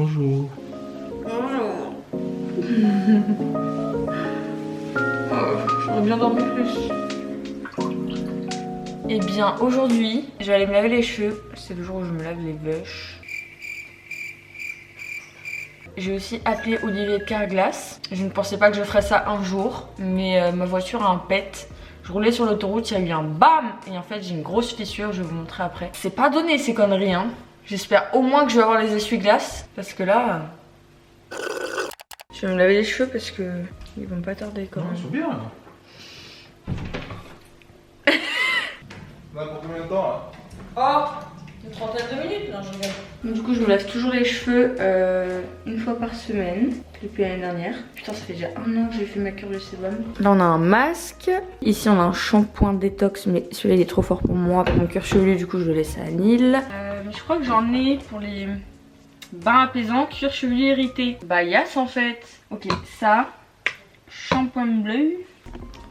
Bonjour. Bonjour. J'aurais bien dormi plus. Et bien aujourd'hui, je vais aller me laver les cheveux. C'est le jour où je me lave les vêches. J'ai aussi appelé Olivier de Carglass. Je ne pensais pas que je ferais ça un jour, mais ma voiture a un pet. Je roulais sur l'autoroute, il y a eu un BAM! Et en fait j'ai une grosse fissure, je vais vous montrer après. C'est pas donné ces conneries hein. J'espère au moins que je vais avoir les essuie-glaces. Parce que là... Je vais me laver les cheveux parce que ils vont pas tarder quand même. Ils sont bien là. Là pour combien de temps là? Oh! Une trentaine de minutes, non je regarde. Donc, du coup je me lave toujours les cheveux une fois par semaine depuis l'année dernière. Putain ça fait déjà un an que j'ai fait ma cure de sébum. Là on a un masque. Ici on a un shampoing détox mais celui-là il est trop fort pour moi. Pour mon cuir chevelu du coup je le laisse à Anil. Mais je crois que j'en ai pour les bains apaisants, cuir chevelu irrité. Bah yes en fait. Ok ça, shampoing bleu.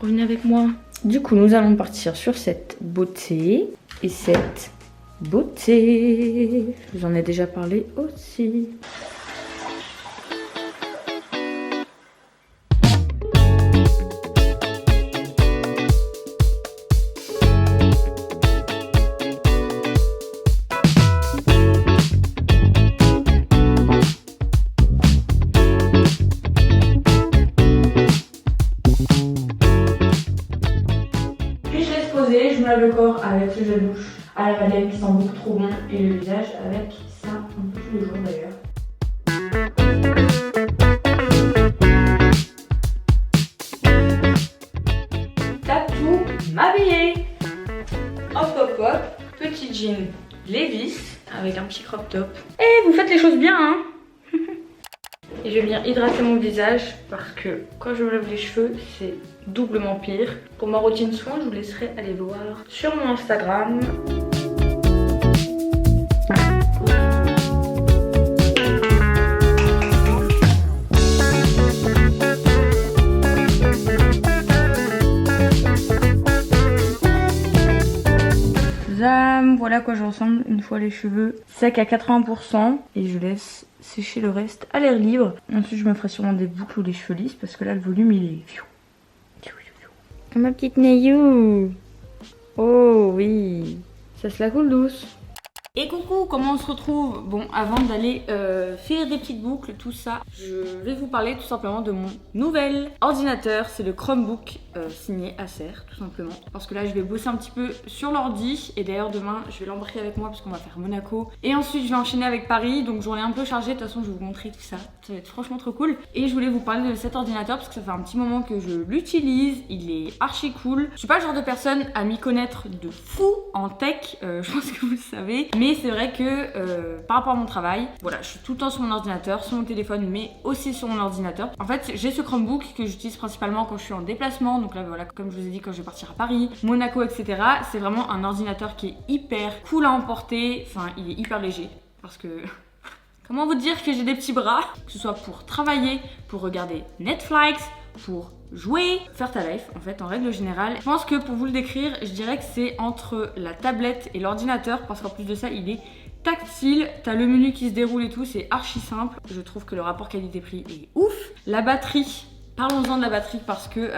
Revenez avec moi. Du coup nous allons partir sur cette beauté et cette beauté. Je vous en ai déjà parlé aussi. Puis je laisse poser, je me lave le corps avec le gel douche à la madeleine qui sent beaucoup trop bon et le visage avec ça un peu tous les jours d'ailleurs. Tatou m'habiller. Hop hop hop, petit jean Levi's avec un petit crop top. Et vous faites les choses bien hein. Et je vais venir hydrater mon visage parce que quand je me lave les cheveux c'est doublement pire. Pour ma routine soin je vous laisserai aller voir sur mon Instagram. Voilà à quoi je ressemble une fois les cheveux secs à 80% et je laisse sécher le reste à l'air libre. Ensuite je me ferai sûrement des boucles ou des cheveux lisses parce que là le volume il est... Comme ma petite Nayou. Oh oui, ça se la coule douce. Et coucou, comment on se retrouve? Bon, avant d'aller faire des petites boucles, tout ça, je vais vous parler tout simplement de mon nouvel ordinateur. C'est le Chromebook signé Acer, tout simplement. Parce que là, je vais bosser un petit peu sur l'ordi. Et d'ailleurs, demain, je vais l'embarquer avec moi parce qu'on va faire Monaco. Et ensuite, je vais enchaîner avec Paris. Donc, journée un peu chargée. De toute façon, je vais vous montrer tout ça. Ça va être franchement trop cool. Et je voulais vous parler de cet ordinateur parce que ça fait un petit moment que je l'utilise. Il est archi cool. Je suis pas le genre de personne à m'y connaître de fou en tech. Je pense que vous le savez. Mais c'est vrai que par rapport à mon travail, voilà, je suis tout le temps sur mon ordinateur, sur mon téléphone, mais aussi sur mon ordinateur. En fait, j'ai ce Chromebook que j'utilise principalement quand je suis en déplacement. Donc là, voilà, comme je vous ai dit, quand je vais partir à Paris, Monaco, etc. C'est vraiment un ordinateur qui est hyper cool à emporter. Enfin, il est hyper léger parce que... Comment vous dire que j'ai des petits bras? Que ce soit pour travailler, pour regarder Netflix, pour jouer, faire ta life en fait en règle générale. Je pense que pour vous le décrire, je dirais que c'est entre la tablette et l'ordinateur parce qu'en plus de ça, il est tactile, t'as le menu qui se déroule et tout, c'est archi simple. Je trouve que le rapport qualité-prix est ouf. La batterie, parlons-en de la batterie parce que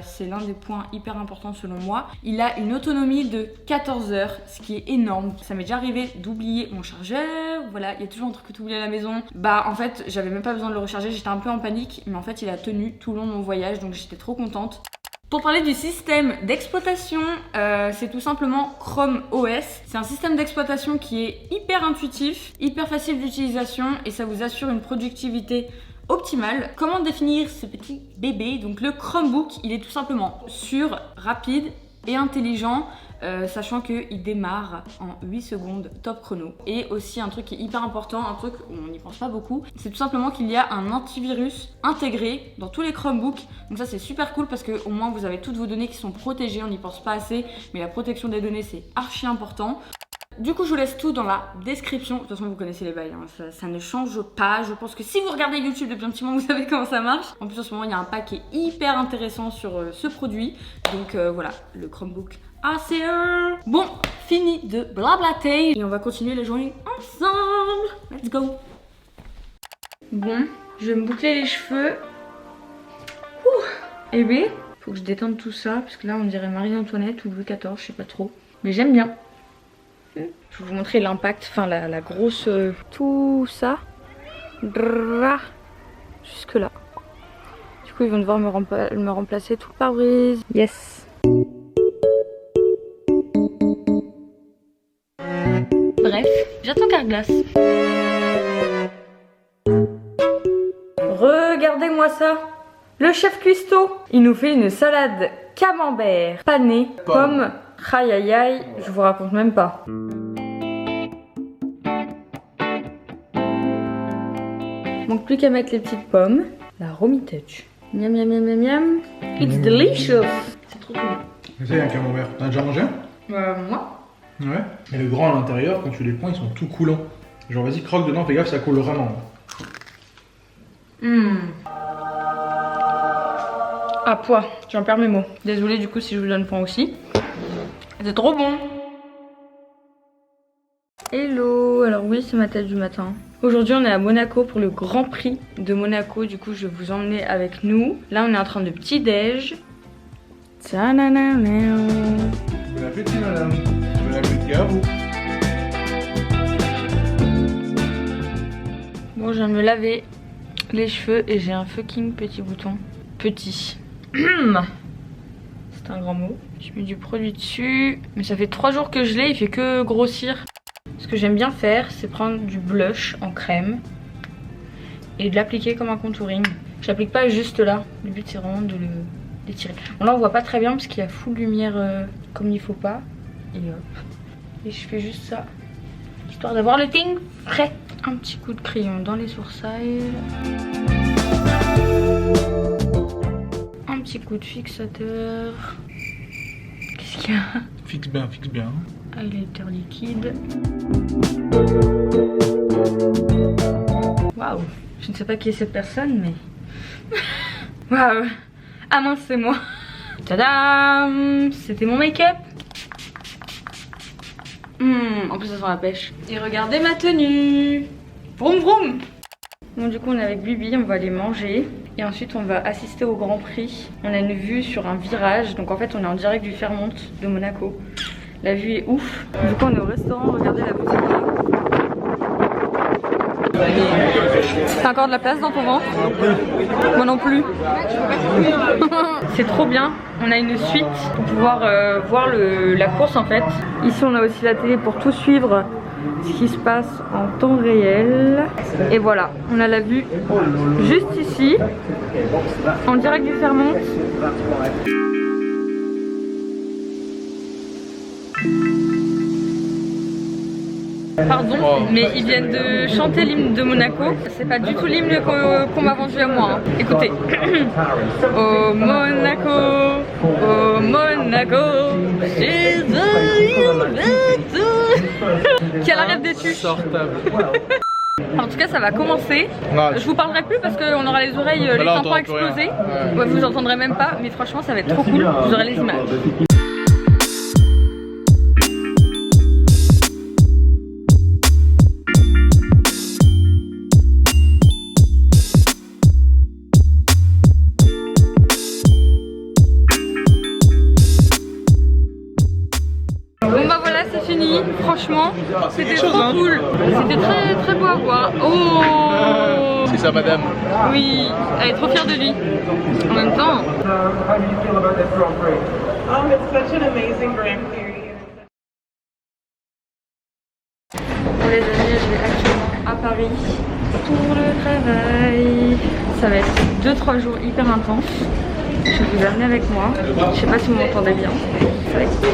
c'est l'un des points hyper importants selon moi. Il a une autonomie de 14 heures, ce qui est énorme. Ça m'est déjà arrivé d'oublier mon chargeur. Voilà, il y a toujours un truc que tu oublies à la maison. Bah en fait, j'avais même pas besoin de le recharger, j'étais un peu en panique. Mais en fait, il a tenu tout le long de mon voyage, donc j'étais trop contente. Pour parler du système d'exploitation, c'est tout simplement Chrome OS. C'est un système d'exploitation qui est hyper intuitif, hyper facile d'utilisation et ça vous assure une productivité optimale. Comment définir ce petit bébé? Donc le Chromebook, il est tout simplement sûr, rapide et intelligent. Sachant qu'il démarre en 8 secondes top chrono. Et aussi un truc qui est hyper important, un truc où on n'y pense pas beaucoup, c'est tout simplement qu'il y a un antivirus intégré dans tous les Chromebooks. Donc ça c'est super cool parce que au moins vous avez toutes vos données qui sont protégées, on n'y pense pas assez, mais la protection des données c'est archi important. Du coup je vous laisse tout dans la description. De toute façon vous connaissez les bails, hein. Ça ne change pas. Je pense que si vous regardez YouTube depuis un petit moment vous savez comment ça marche. En plus en ce moment il y a un pack qui est hyper intéressant sur ce produit. Donc voilà, le Chromebook Acer. Bon, fini de blablater et on va continuer la journée ensemble. Let's go. Bon, je vais me boucler les cheveux. Ouh. Et oui, faut que je détende tout ça parce que là on dirait Marie-Antoinette ou Louis XIV, je sais pas trop. Mais j'aime bien. Je vais vous montrer l'impact, enfin la grosse... tout ça. Jusque là. Du coup ils vont devoir me remplacer tout le pare-brise. Yes. Bref, j'attends Carglass. Regardez-moi ça. Le chef cuistot, il nous fait une salade camembert, panée, pommes, aïe aïe aïe, je vous raconte même pas. Manque plus qu'à mettre les petites pommes, la Romy Touch. Miam miam miam miam miam. It's delicious. C'est trop cool. C'est un camembert. T'as déjà mangé un? Moi. Ouais. Et le grand à l'intérieur, quand tu les prends, ils sont tout coulants. Genre vas-y, croque dedans, fais gaffe, ça coule vraiment. Ah, poids, j'en perds mes mots. Désolée du coup si je vous donne point aussi. C'est trop bon. Hello, alors oui c'est ma tête du matin. Aujourd'hui on est à Monaco pour le Grand Prix de Monaco. Du coup je vais vous emmener avec nous. Là on est en train de petit déj. Bon appétit madame. Bon appétit à vous. Bon je viens de me laver les cheveux et j'ai un fucking petit bouton. Petit. C'est un grand mot. Je mets du produit dessus. Mais ça fait 3 jours que je l'ai, il fait que grossir. Ce que j'aime bien faire, c'est prendre du blush en crème et de l'appliquer comme un contouring. Je l'applique pas juste là. Le but c'est vraiment de l'étirer. Bon là on voit pas très bien parce qu'il y a full lumière comme il faut pas. Et hop. Et je fais juste ça. Histoire d'avoir le teint frais. Un petit coup de crayon dans les sourcils. Un petit coup de fixateur. Qu'est-ce qu'il y a? Fixe bien, fixe bien. Highlighter liquide. Waouh, je ne sais pas qui est cette personne, mais waouh. Ah mince, c'est moi. Tadam, c'était mon make-up. En plus ça sent la pêche. Et regardez ma tenue. Vroom vroom. Bon du coup on est avec Bibi, on va aller manger. Et ensuite on va assister au Grand Prix. On a une vue sur un virage. Donc en fait on est en direct du Fairmont de Monaco. La vue est ouf. Du coup on est au restaurant, regardez la musique. T'as encore de la place dans ton ventre? Moi non plus. C'est trop bien. On a une suite pour pouvoir voir la course en fait. Ici on a aussi la télé pour tout suivre ce qui se passe en temps réel. Et voilà, on a la vue juste ici, en direct du Fairmont. Pardon, mais ils viennent de chanter l'hymne de Monaco. C'est pas du tout l'hymne qu'on m'a vendu à moi. Hein. Écoutez. Oh Monaco, oh Monaco, Quel arrête d'études. En tout cas ça va commencer. Je vous parlerai plus parce qu'on aura les oreilles, les tympans explosés. Ouais, vous entendrez même pas, mais franchement ça va être trop cool. Vous aurez les images. Franchement, c'était trop cool. C'était très très beau à voir. Oh, c'est ça madame. Oui, elle est trop fière de lui. En même temps. Bon les amis, je vais actuellement à Paris pour le travail. Ça va être 2-3 jours hyper intenses. Je vais vous amener avec moi. Je sais pas si vous m'entendez bien. Ça va être cool.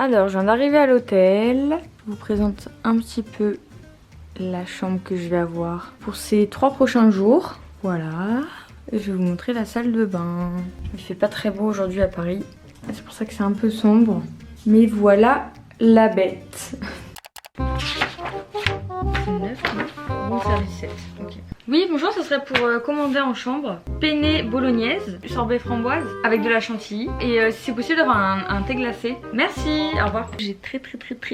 Alors, je viens d'arriver à l'hôtel. Je vous présente un petit peu la chambre que je vais avoir pour ces 3 prochains jours. Voilà. Et je vais vous montrer la salle de bain. Il fait pas très beau aujourd'hui à Paris. C'est pour ça que c'est un peu sombre. Mais voilà la bête. C'est 9, bon service 7. Ok. Oui, bonjour, ce serait pour commander en chambre penne bolognaise, sorbet framboise avec de la chantilly et si c'est possible d'avoir un thé glacé. Merci, au revoir. J'ai très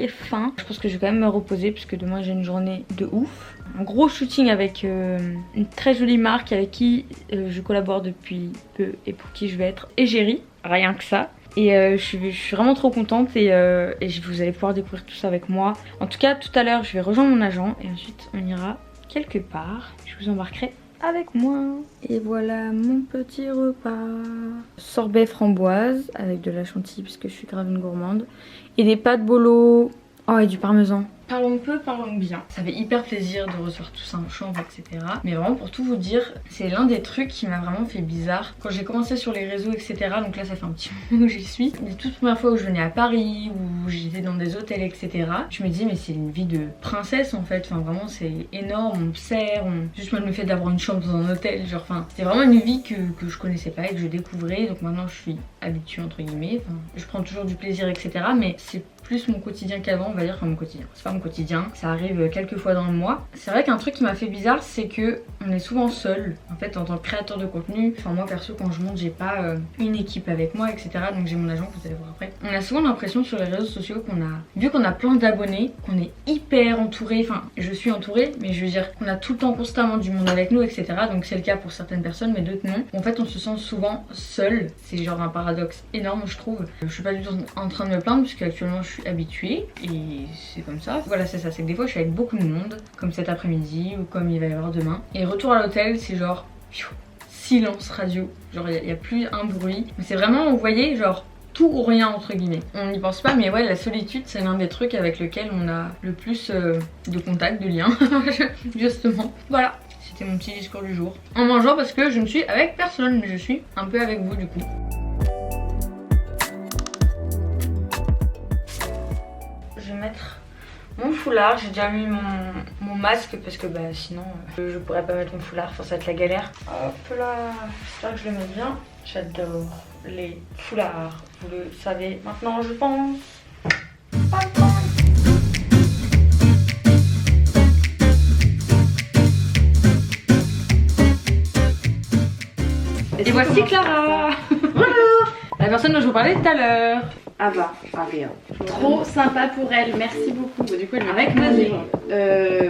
faim. Je pense que je vais quand même me reposer puisque demain j'ai une journée de ouf. Un gros shooting avec une très jolie marque avec qui je collabore depuis peu et pour qui je vais être égérie, rien que ça. Et je suis vraiment trop contente et vous allez pouvoir découvrir tout ça avec moi. En tout cas, tout à l'heure, je vais rejoindre mon agent et ensuite on ira quelque part. Je vous embarquerai avec moi. Et voilà mon petit repas. Sorbet framboise avec de la chantilly puisque je suis grave une gourmande. Et des pâtes bolo. Oh, et du parmesan. Parlons peu, parlons bien. Ça fait hyper plaisir de recevoir tout ça en chambre, etc. Mais vraiment, pour tout vous dire, c'est l'un des trucs qui m'a vraiment fait bizarre. Quand j'ai commencé sur les réseaux, etc. Donc là, ça fait un petit moment où j'y suis. Les toutes premières fois où je venais à Paris, où j'étais dans des hôtels, etc. Je me disais, mais c'est une vie de princesse en fait. Enfin, vraiment, c'est énorme. On me sert. Juste même le fait d'avoir une chambre dans un hôtel. Genre, enfin, c'était vraiment une vie que je connaissais pas et que je découvrais. Donc maintenant, je suis habituée, entre guillemets. Enfin, je prends toujours du plaisir, etc. Mais c'est plus mon quotidien qu'avant, on va dire. Enfin, mon quotidien. C'est pas mon quotidien. Ça arrive quelques fois dans le mois. C'est vrai qu'un truc qui m'a fait bizarre, c'est que on est souvent seul. En fait, en tant que créateur de contenu, enfin moi perso, quand je monte, j'ai pas une équipe avec moi, etc. Donc j'ai mon agent que vous allez voir après. On a souvent l'impression sur les réseaux sociaux vu qu'on a plein d'abonnés, qu'on est hyper entouré. Enfin, je suis entourée, mais je veux dire qu'on a tout le temps constamment du monde avec nous, etc. Donc c'est le cas pour certaines personnes, mais d'autres non. En fait, on se sent souvent seul. C'est genre un paradoxe énorme, je trouve. Je suis pas du tout en train de me plaindre, puisque actuellement je suis habituée et c'est comme ça. Voilà, c'est ça, c'est que des fois je suis avec beaucoup de monde, comme cet après-midi ou comme il va y avoir demain. Et retour à l'hôtel, c'est genre silence radio. Genre il n'y a plus un bruit. Mais c'est vraiment, vous voyez, genre tout ou rien entre guillemets. On n'y pense pas, mais ouais, la solitude, c'est l'un des trucs avec lequel on a le plus de contact, de liens. Justement. Voilà. C'était mon petit discours du jour. En mangeant parce que je ne suis avec personne, mais je suis un peu avec vous du coup. Je vais mettre mon foulard, j'ai déjà mis mon masque parce que bah sinon je pourrais pas mettre mon foulard, enfin ça va être la galère. Hop là, j'espère que je le mets bien. J'adore les foulards, vous le savez maintenant je pense. Et voici Clara. La personne dont je vous parlais tout à l'heure. Ah bah, trop sympa pour elle, merci beaucoup. Du coup, elle m'a avec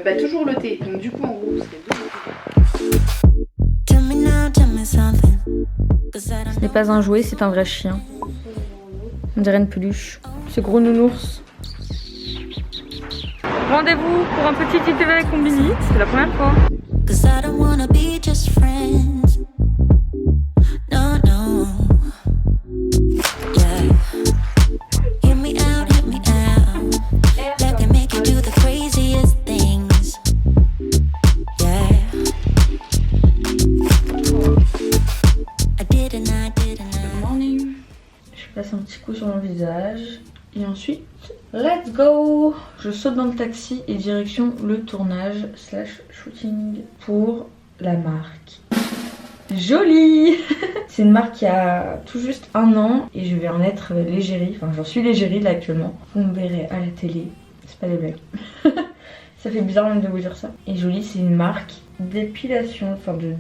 bah toujours le thé, donc du coup en gros Ce n'est pas un jouet, c'est un vrai chien. On dirait une peluche. Ce gros nounours. Rendez-vous pour un petit ITV avec Combini, c'est la première fois. Un petit coup sur mon visage et ensuite let's go. Je saute dans le taxi et direction le tournage / shooting pour la marque Jolie. C'est une marque qui a tout juste 1 an et je vais en être l'égérie, enfin j'en suis l'égérie là actuellement. Vous me verrez à la télé, c'est pas des blagues. Ça fait bizarre même de vous dire ça. Et Jolie, c'est une marque d'épilation, enfin de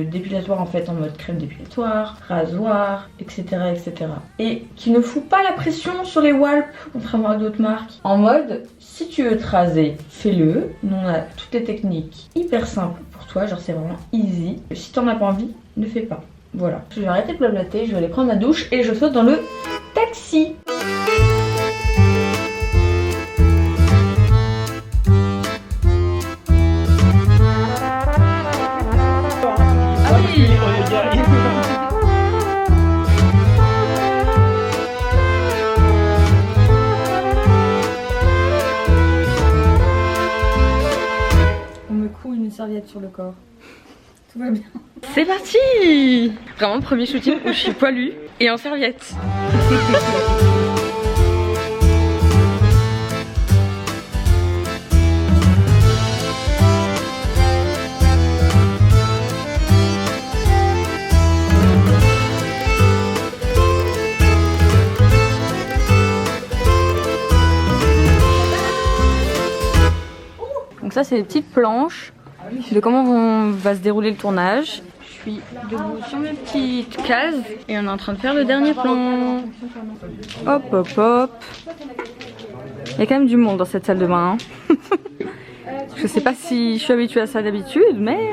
dépilatoire en fait, en mode crème dépilatoire, rasoir, etc., etc. Et qui ne fout pas la pression sur les walps, contrairement à d'autres marques. En mode, si tu veux te raser, fais-le. Nous on a toutes les techniques hyper simples pour toi, genre c'est vraiment easy. Si t'en as pas envie, ne fais pas. Voilà. Je vais arrêter de blablater, je vais aller prendre ma douche et je saute dans le taxi. On me coud une serviette sur le corps. Tout va bien. C'est parti. Vraiment le premier shooting où je suis poilue et en serviette. Donc ça c'est des petites planches de comment va se dérouler le tournage. Je suis debout sur mes petites cases et on est en train de faire le dernier plan. Hop hop hop. Il y a quand même du monde dans cette salle de bain. Hein. Je sais pas si je suis habituée à ça d'habitude, mais...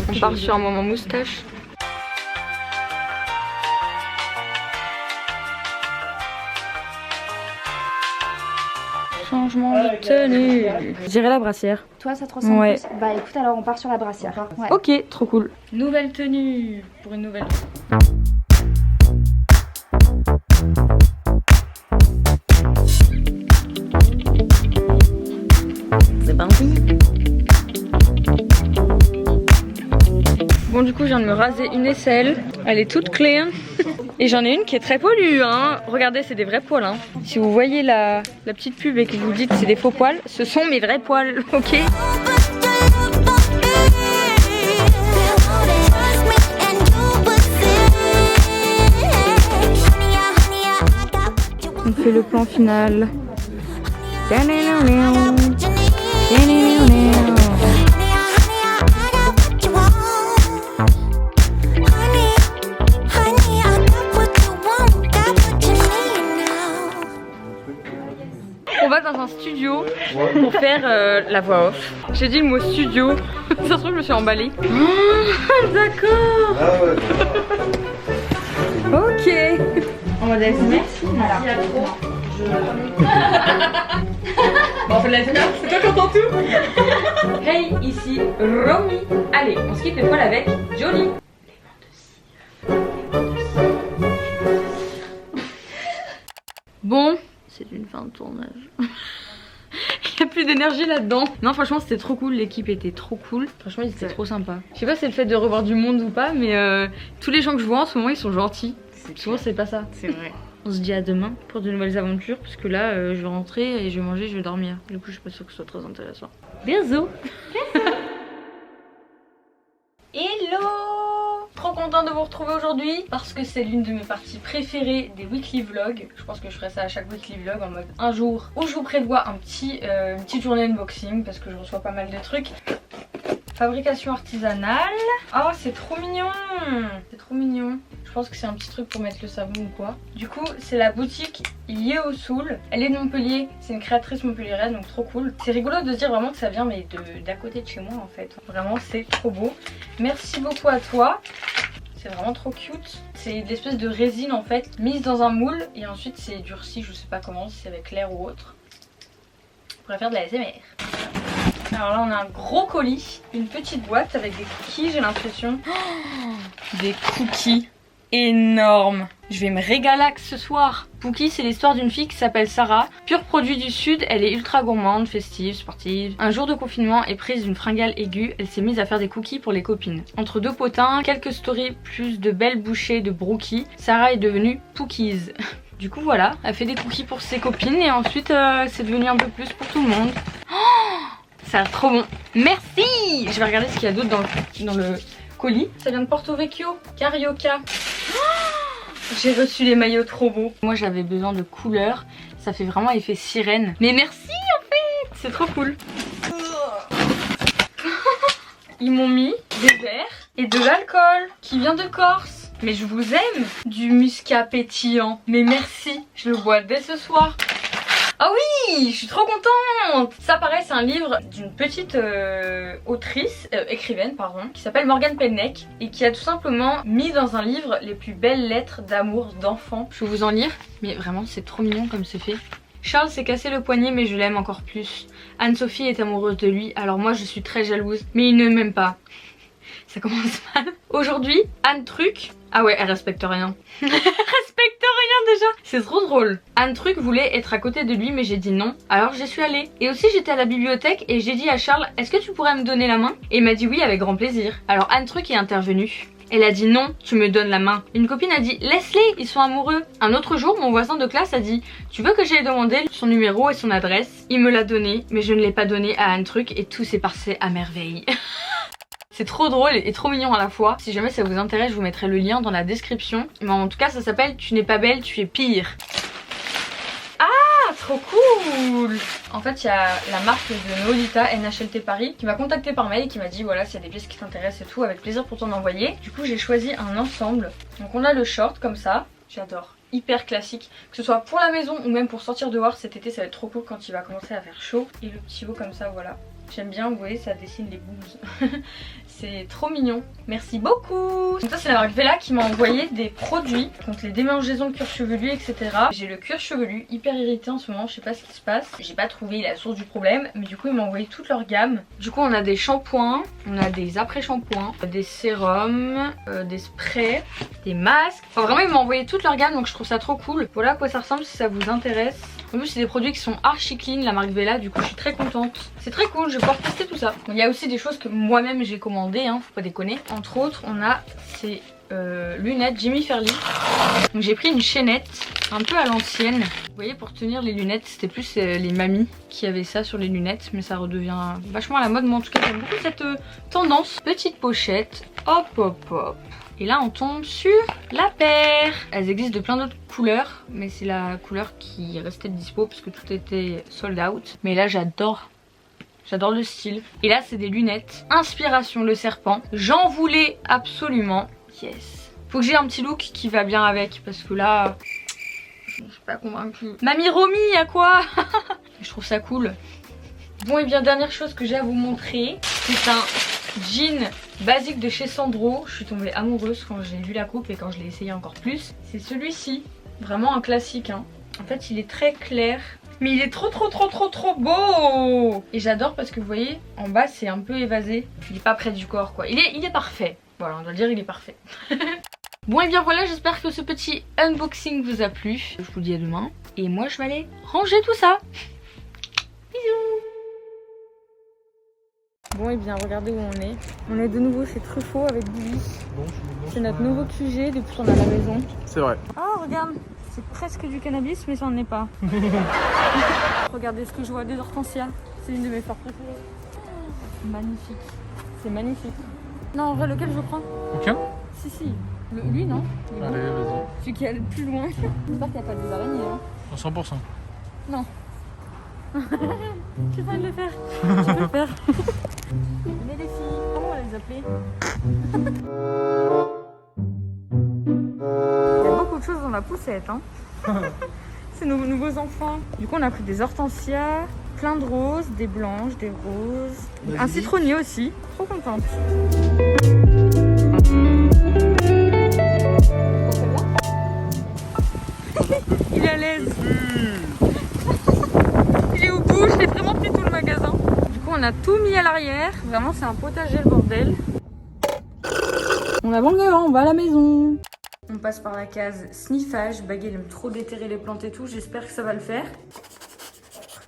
On part sur un moment moustache. Changement de tenue. Je dirais la brassière. Toi, ça te ressemble Ouais. plus? Bah écoute, alors on part sur la brassière. Ouais. Ok, trop cool. Nouvelle tenue pour une nouvelle. C'est parti. Bon, du coup, je viens de me raser une aisselle. Elle est toute clean. Et j'en ai une qui est très poilue, hein. Regardez, c'est des vrais poils, hein. Si vous voyez la petite pub et que vous dites c'est des faux poils, ce sont mes vrais poils, ok? On fait le plan final. On va dans un studio pour faire la voix off. J'ai dit le mot studio, ça se trouve je me suis emballée. Oh, d'accord. Ah ouais. Ok. En mode ASMR. Merci à trop. Bon, on fait de l'ASMR, c'est toi qui entends tout. Hey, ici Romy. Allez, on skip les poils avec Jolie. Bon, c'est une fin de tournage. Il n'y a plus d'énergie là-dedans. Non, franchement, c'était trop cool. L'équipe était trop cool. Franchement, ils étaient trop sympas. Je sais pas si c'est le fait de revoir du monde ou pas, mais tous les gens que je vois en ce moment, ils sont gentils. Souvent, c'est pas ça. C'est vrai. On se dit à demain pour de nouvelles aventures, parce que là, je vais rentrer et je vais manger, je vais dormir. Du coup, je suis pas sûre que ce soit très intéressant. Bisous. Hello. Trop contente de vous retrouver aujourd'hui parce que c'est l'une de mes parties préférées des weekly vlogs. Je pense que je ferai ça à chaque weekly vlog en mode un jour où je vous prévois une petite journée unboxing parce que je reçois pas mal de trucs. Fabrication artisanale. Oh, c'est trop mignon. C'est trop mignon. Je pense que c'est un petit truc pour mettre le savon ou quoi. Du coup, c'est la boutique Yeosoul. Elle est de Montpellier. C'est une créatrice montpelliéraine, donc trop cool. C'est rigolo de dire vraiment que ça vient mais d'à côté de chez moi en fait. Vraiment, c'est trop beau. Merci beaucoup à toi. C'est vraiment trop cute. C'est de l'espèce de résine en fait, mise dans un moule et ensuite c'est durci, je sais pas comment, si c'est avec l'air ou autre. On pourrait faire de la ASMR. Alors là on a un gros colis, une petite boîte avec des cookies, j'ai l'impression. Oh, des cookies énormes. Je vais me régaler ce soir. Cookie, c'est l'histoire d'une fille qui s'appelle Sarah. Pur produit du sud, elle est ultra gourmande, festive, sportive. Un jour de confinement et prise d'une fringale aiguë, elle s'est mise à faire des cookies pour les copines. Entre deux potins, quelques stories, plus de belles bouchées de brookies, Sarah est devenue Pookies. Du coup voilà, elle fait des cookies pour ses copines et ensuite c'est devenu un peu plus pour tout le monde. Oh, ça a l'air trop bon. Merci. Je vais regarder ce qu'il y a d'autre dans le colis. Ça vient de Porto Vecchio, Carioca. J'ai reçu les maillots trop beaux. Moi j'avais besoin de couleurs. Ça fait vraiment effet sirène. Mais merci en fait. C'est trop cool. Ils m'ont mis des verres et de l'alcool qui vient de Corse. Mais je vous aime. Du muscat pétillant. Mais merci. Je le bois dès ce soir. Ah oui, je suis trop contente. Ça pareil, c'est un livre d'une petite écrivaine pardon, qui s'appelle Morgane Penneck et qui a tout simplement mis dans un livre les plus belles lettres d'amour d'enfants. Je vais vous en lire, mais vraiment c'est trop mignon comme c'est fait. Charles s'est cassé le poignet mais je l'aime encore plus. Anne-Sophie est amoureuse de lui, alors moi je suis très jalouse, mais il ne m'aime pas. Ça commence mal. Aujourd'hui, Anne Truc... Ah ouais, elle respecte rien. Elle respecte rien déjà. C'est trop drôle. Anne Truc voulait être à côté de lui mais j'ai dit non. Alors j'y suis allée. Et aussi j'étais à la bibliothèque et j'ai dit à Charles, est-ce que tu pourrais me donner la main? Et il m'a dit oui avec grand plaisir. Alors Anne Truc est intervenue. Elle a dit non, tu me donnes la main. Une copine a dit laisse-les, ils sont amoureux. Un autre jour, mon voisin de classe a dit tu veux que j'aille demander son numéro et son adresse? Il me l'a donné, mais je ne l'ai pas donné à Anne Truc et tout s'est passé à merveille. C'est trop drôle et trop mignon à la fois. Si jamais ça vous intéresse, je vous mettrai le lien dans la description. Mais en tout cas, ça s'appelle Tu n'es pas belle, tu es pire. Ah, trop cool! En fait, il y a la marque de Nolita, NHLT Paris, qui m'a contacté par mail et qui m'a dit voilà, s'il y a des pièces qui t'intéressent et tout, avec plaisir pour t'en envoyer. Du coup, j'ai choisi un ensemble. Donc, on a le short comme ça. J'adore. Hyper classique, que ce soit pour la maison ou même pour sortir dehors cet été, ça va être trop cool quand il va commencer à faire chaud. Et le petit haut comme ça, voilà. J'aime bien, vous voyez, ça dessine les boobs. C'est trop mignon. Merci beaucoup. Donc ça, c'est la marque Vela qui m'a envoyé des produits contre les démangeaisons de cuir chevelu, etc. J'ai le cuir chevelu hyper irrité en ce moment, je sais pas ce qui se passe. J'ai pas trouvé la source du problème, mais du coup, ils m'ont envoyé toute leur gamme. Du coup, on a des shampoings, on a des après-shampoings, des sérums, des sprays, des masques. Enfin, vraiment, ils m'ont envoyé toute leur gamme, donc je trouve ça trop cool. Voilà à quoi ça ressemble si ça vous intéresse. En plus, c'est des produits qui sont archi clean, la marque Vela, du coup, je suis très contente. C'est très cool, je vais pouvoir tester tout ça. Bon, il y a aussi des choses que moi-même j'ai commandées, hein, faut pas déconner. Entre autres, on a ces lunettes Jimmy Fairly. Donc j'ai pris une chaînette un peu à l'ancienne. Vous voyez, pour tenir les lunettes, c'était plus les mamies qui avaient ça sur les lunettes, mais ça redevient vachement à la mode. Moi en tout cas, j'aime beaucoup cette tendance. Petite pochette, hop hop hop. Et là on tombe sur la paire. Elles existent de plein d'autres couleurs, mais c'est la couleur qui restait dispo parce que tout était sold out. Mais là j'adore. J'adore le style. Et là c'est des lunettes Inspiration le serpent. J'en voulais absolument. Yes. Faut que j'ai un petit look qui va bien avec, parce que là je suis pas convaincue. Mamie Romy, à quoi? Je trouve ça cool. Bon, et bien dernière chose que j'ai à vous montrer, c'est un jean basique de chez Sandro. Je suis tombée amoureuse quand j'ai vu la coupe et quand je l'ai essayé encore plus. C'est celui-ci. Vraiment un classique, hein. En fait il est très clair, mais il est trop beau. Et j'adore parce que vous voyez, en bas c'est un peu évasé. Il est pas près du corps quoi. Il est parfait. Voilà, on doit dire il est parfait. Bon et bien voilà, j'espère que ce petit unboxing vous a plu. Je vous dis à demain. Et moi je vais aller ranger tout ça. Bisous. Bon et bien regardez où on est. On est de nouveau chez Truffaut avec Billy. C'est notre nouveau QG depuis qu'on est à la maison. C'est vrai. Oh regarde, c'est presque du cannabis mais ça n'en est pas. Regardez ce que je vois, des hortensias. C'est une de mes fleurs préférées. Magnifique. C'est magnifique. Non en vrai lequel je prends? Aucun? Si. Lui non. Allez, vas-y. Celui qui est le plus loin. J'espère qu'il n'y a pas des araignées. Hein. 100%. Non. J'ai pas envie de le faire. Je vais le faire. Venez les filles, comment on va les appeler? Il y a beaucoup de choses dans la poussette. Hein. C'est nos nouveaux enfants. Du coup on a pris des hortensias, plein de roses, des blanches, des roses, un citronnier aussi. Trop contente. Il est à l'aise. Il est au bout, je l'ai vraiment pris tout le magasin. Du coup on a tout mis à l'arrière. Vraiment c'est un potager le bordel. On a bon le on va à la maison. On passe par la case sniffage. Baggy il aime trop déterrer les plantes et tout. J'espère que ça va le faire.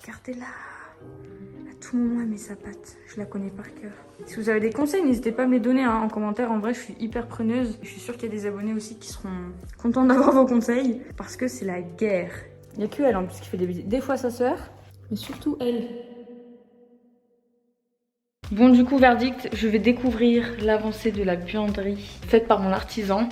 Regardez-la. À tout moment elle met sa patte. Je la connais par cœur. Si vous avez des conseils, n'hésitez pas à me les donner hein, en commentaire. En vrai, je suis hyper preneuse. Je suis sûre qu'il y a des abonnés aussi qui seront contents d'avoir vos conseils. Parce que c'est la guerre. Il n'y a que elle en plus qui fait des bêtises. Des fois sa sœur, mais surtout elle. Bon du coup, verdict, je vais découvrir l'avancée de la buanderie faite par mon artisan.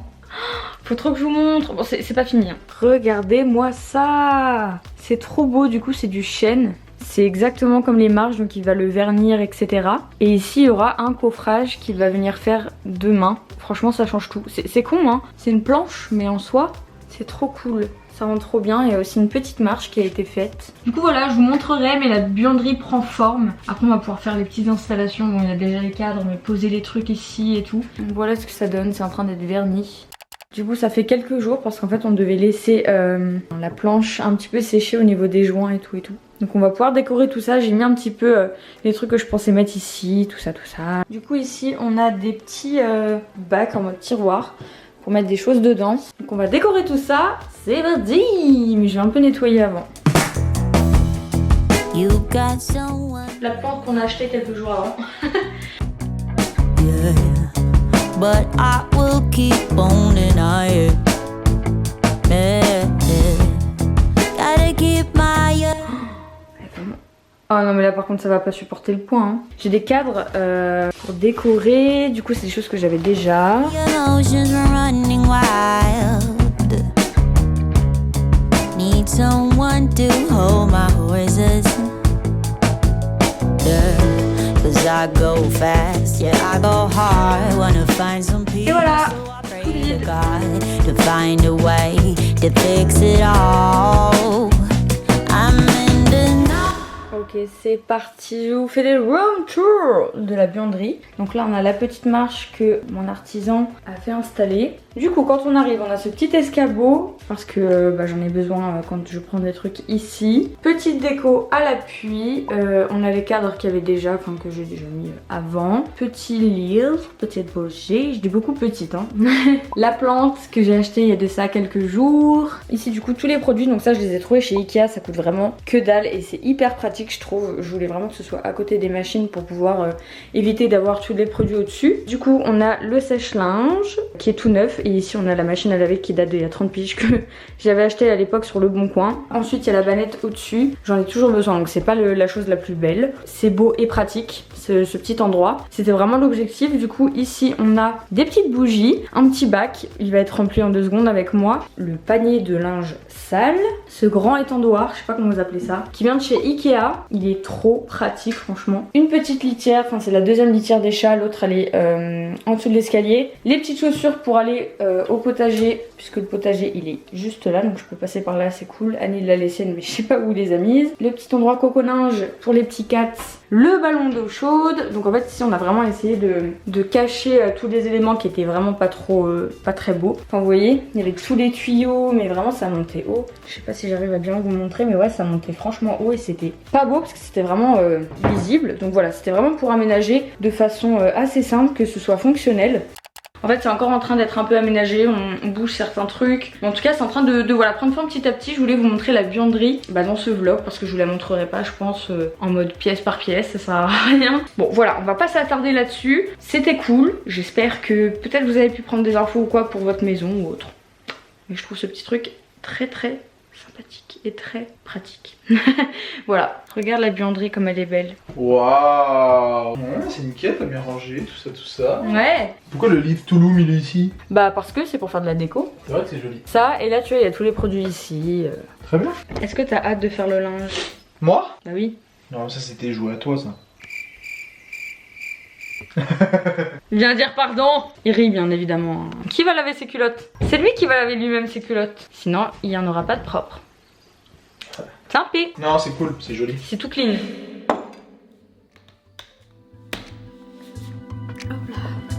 Faut trop que je vous montre. Bon, c'est pas fini. Hein. Regardez-moi ça. C'est trop beau, du coup c'est du chêne. C'est exactement comme les marges, donc il va le vernir, etc. Et ici, il y aura un coffrage qu'il va venir faire demain. Franchement, ça change tout. C'est con, hein. C'est une planche, mais en soi, c'est trop cool. Ça rend trop bien. Il y a aussi une petite marche qui a été faite. Du coup, voilà, je vous montrerai, mais la buanderie prend forme. Après, on va pouvoir faire les petites installations. Bon, il y a déjà les cadres, mais poser les trucs ici et tout. Donc voilà ce que ça donne. C'est en train d'être verni. Du coup ça fait quelques jours parce qu'en fait on devait laisser la planche un petit peu sécher au niveau des joints et tout. Donc on va pouvoir décorer tout ça. J'ai mis un petit peu les trucs que je pensais mettre ici, tout ça. Du coup ici on a des petits bacs en mode tiroir pour mettre des choses dedans. Donc on va décorer tout ça. C'est parti. Mais je vais un peu nettoyer avant. La plante qu'on a achetée quelques jours avant. But I will keep on denying. Gotta keep my. Oh non mais là par contre ça va pas supporter le poids hein. J'ai des cadres pour décorer. Du coup, c'est des choses que j'avais déjà. Emotions running wild. Need someone to hold my horses. Cause I go fast, yeah, I go hard. Wanna find some peace. Et voilà, So I pray to God to find a way to fix it all. I'm in the Ok, c'est parti, je vous fais le room tour de la buanderie. Donc là on a la petite marche que mon artisan a fait installer. Du coup quand on arrive on a ce petit escabeau parce que j'en ai besoin quand je prends des trucs ici. Petite déco à l'appui, on a les cadres qu'il y avait déjà, enfin que j'ai déjà mis avant. Petit livre, petite bougie, je dis beaucoup petite hein. La plante que j'ai acheté il y a de ça quelques jours. Ici du coup tous les produits, donc ça je les ai trouvés chez Ikea, ça coûte vraiment que dalle et c'est hyper pratique je trouve. Je voulais vraiment que ce soit à côté des machines pour pouvoir éviter d'avoir tous les produits au-dessus. Du coup on a le sèche-linge qui est tout neuf et ici on a la machine à laver qui date d'il y a 30 piges que j'avais acheté à l'époque sur le Bon Coin. Ensuite il y a la banette au-dessus, j'en ai toujours besoin donc c'est pas la chose la plus belle. C'est beau et pratique ce petit endroit. C'était vraiment l'objectif. Du coup ici on a des petites bougies, un petit bac, il va être rempli en 2 secondes avec moi. Le panier de linge sale, ce grand étendoir, je sais pas comment vous appelez ça, qui vient de chez Ikea. Il est trop pratique franchement. Une petite litière, enfin c'est la deuxième litière des chats, l'autre elle est en dessous de l'escalier. Les petites chaussures pour aller au potager, puisque le potager il est juste là, donc je peux passer par là, c'est cool. Annie l'a laissé mais je sais pas où il les a mises. Le petit endroit coco-linge pour les petits cats. Le ballon d'eau chaude. Donc en fait ici on a vraiment essayé de cacher tous les éléments qui étaient vraiment pas très beaux. Enfin vous voyez, il y avait tous les tuyaux mais vraiment ça montait haut. Je sais pas si j'arrive à bien vous montrer mais ouais ça montait franchement haut et c'était pas beau parce que c'était vraiment visible. Donc voilà, c'était vraiment pour aménager de façon assez simple, que ce soit fonctionnel. En fait c'est encore en train d'être un peu aménagé, on bouge certains trucs. Mais en tout cas c'est en train de voilà, prendre forme petit à petit. Je voulais vous montrer la buanderie dans ce vlog parce que je vous la montrerai pas je pense en mode pièce par pièce, ça sert à rien. Bon voilà, on va pas s'attarder là-dessus. C'était cool, j'espère que peut-être vous avez pu prendre des infos ou quoi pour votre maison ou autre. Mais je trouve ce petit truc très sympathique et très pratique. Voilà, regarde la buanderie comme elle est belle. Waouh, ouais, c'est nickel, t'as bien rangé, tout ça. Ouais. Pourquoi le lit de Touloum il est ici? Bah parce que c'est pour faire de la déco. C'est vrai que c'est joli. Ça, et là tu vois il y a tous les produits ici. Très bien. Est-ce que t'as hâte de faire le linge? Moi? Bah oui. Non, ça c'était joué à toi ça. Viens dire pardon. Il rit bien évidemment. Qui va laver ses culottes? C'est lui qui va laver lui-même ses culottes. Sinon il n'y en aura pas de propre. Tant pis. Non, c'est cool, c'est joli. C'est tout clean. Hop là.